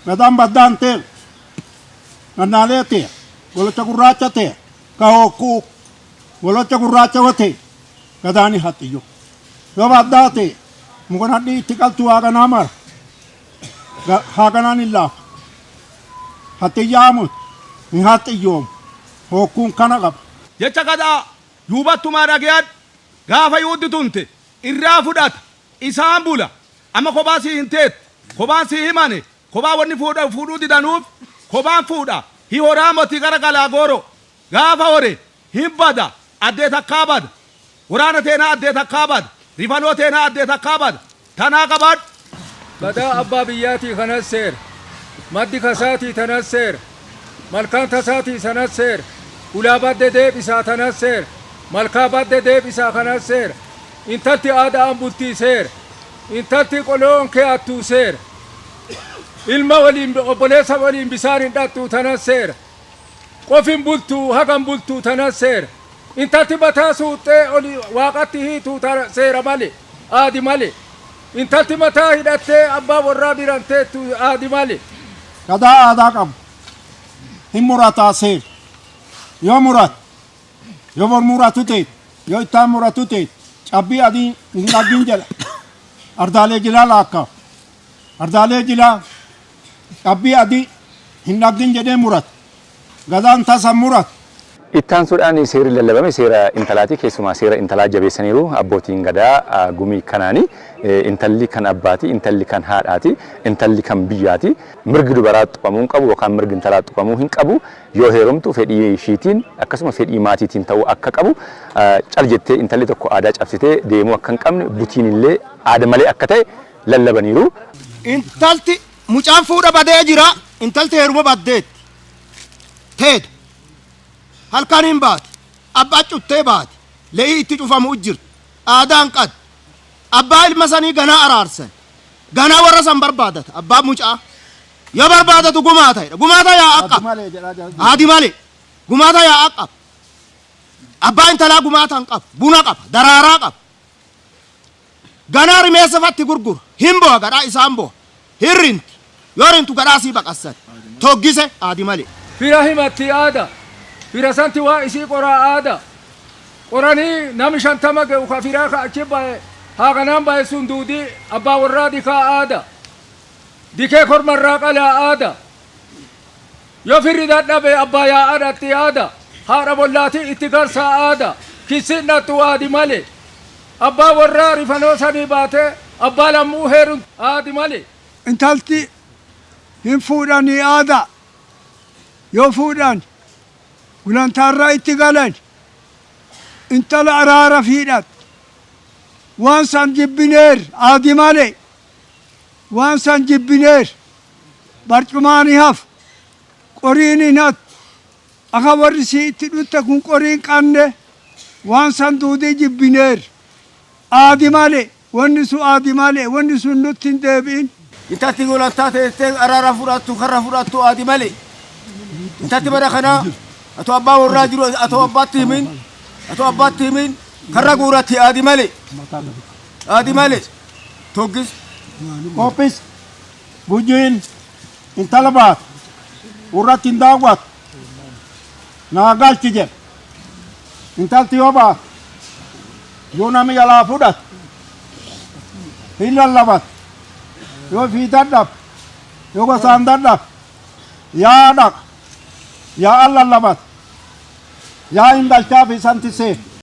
gadaan baddaan ta'e nannaalee ta'e golocha gurraacha ta'e ka hokkuu golocha gurraacha wate gadaani haxiyyo yoo baddaa ta'e mukan hadhii itti qaltu haaganaa mara haaganaan hin laafa haxiyyaamu hin haxiyyoom hokkuun kana qaba. Jecha gadaa yuubattumaa dhagayaan gaafa yuuddi tunte irraa fudhata isaan bula amma kophaa si hin teet kophaan si himane kophaa wanni fuudhuu didanuuf kophaan fuudha hi horaa motii gara galaa gooro gaafa hore hin bada addee takkaa bada waraana teenaa addee takkaa bada rifanoo teenaa addee takkaa bada tanaa qabaad. Gadaa abbaa biyyaatii kanas seer maddi kasaatii tanas seer malkaan tasaatii sanas seer ulaa badde deebisaa tanas seer malkaa badde deebisaa kanas seer intalti aadaan bultii seer intalti qoloon kee attuu seer ilma waliin obboleessa waliin bisaan hin dhattuu tanas seer qofin bultuu hagan bultuu tanas seer intalti mataa suuxxee oli waaqatti hiituu seera male aadi male intalti mataa hidhattee abbaa warraa biranteettu aadi male. Gadaa aadaa qabu hin murataa seer yoo murat yoo bor muratu ta'e yoo ittaan muratu ta'e cabbii adii hin dhagin jedha ardaalee jilaa laakkaa ardaalee jilaa cabbii adii hin dhagin jedhee murat gadaan tasa murat. Ittaan suudhaan seerri lallabame seera intalaatii keessumaa seera intalaa jabeessaniiru abbootiin gadaa gumii kanaanii intalli kan abbaati intalli kan haadhaati intalli kan biyyaati mirgi dubaraa tuqamuu hin qabu yookaan mirgi intalaa tuqamuu hin qabu yoo heerumtu fedhii ishiitiin akkasuma fedhii maatiitiin ta'uu akka qabu cal jettee intalli tokko aadaa cabsitee deemuu akka hin qabne butiin illee aada malee akka ta'e lallabaniiru. Intalti mucaan fuudha badee jira intalti heeruma baddeetti teetu. Halkan hin baate abbaa cuttee baate le'ii itti cufamu jirti aadaan qad abbaa ilma sanii ganaa araarsan ganaa warra san barbaadata abbaa mucaa yoo barbaadatu gumaa ta'edha gumaata yaa aqqab haadi malee gumaata yaa aqqab abbaa intalaa gumaata hin qabu buna qaba daraaraa qaba ganaa rimeessafatti gurgura hin boha gadhaa isaan boha hin rinti yoo rintu gadhaa sii baqassan toggise haadi malee. Fira himatti aada. Fira santi waa isii qoraa aada qoranii nami shantama ga'u ka firaa ka achi baye haaganaan baye sun duudii abbaa warraa dikaa aada dikee kormarraa qalaa aada yoo firri dadhabe abbaa yaa aadatti aada haadha bollaatii itti garsaa aada kissin dhattu aadi male abbaa warraa rifanoo sanii baatee abbaa lammuu heerun aadi male. Intalti hin fuudhanii aada yoo fuudhan gulantaarraa itti galan intala araara fiidhat waan san jibbineer aadi male waan san jibbineer barcumaani haf qoriin hin hat akka warri si itti dhutte kun qoriin qanne waan san duudii jibbineer aadi male wanni sun aadi male wanni sun nutti hin deebi'in. Intalti gulantaa teessee araara fudhattu karra fudhattu aadi male intalti bara kanaa atau abbaa warraa jiru atau abbaatti himin karra guuratti aadi male toggis. Qophis gujiin intala baat urratti hin daawwat naa galchi jedha intalti yoo baat yoo nami jalaa fudhat hin lallabat yoo fiitan dhab yoo gosaan dadhab yaa dhaq yaa allallabat yaa hin galchaa fi santi seef.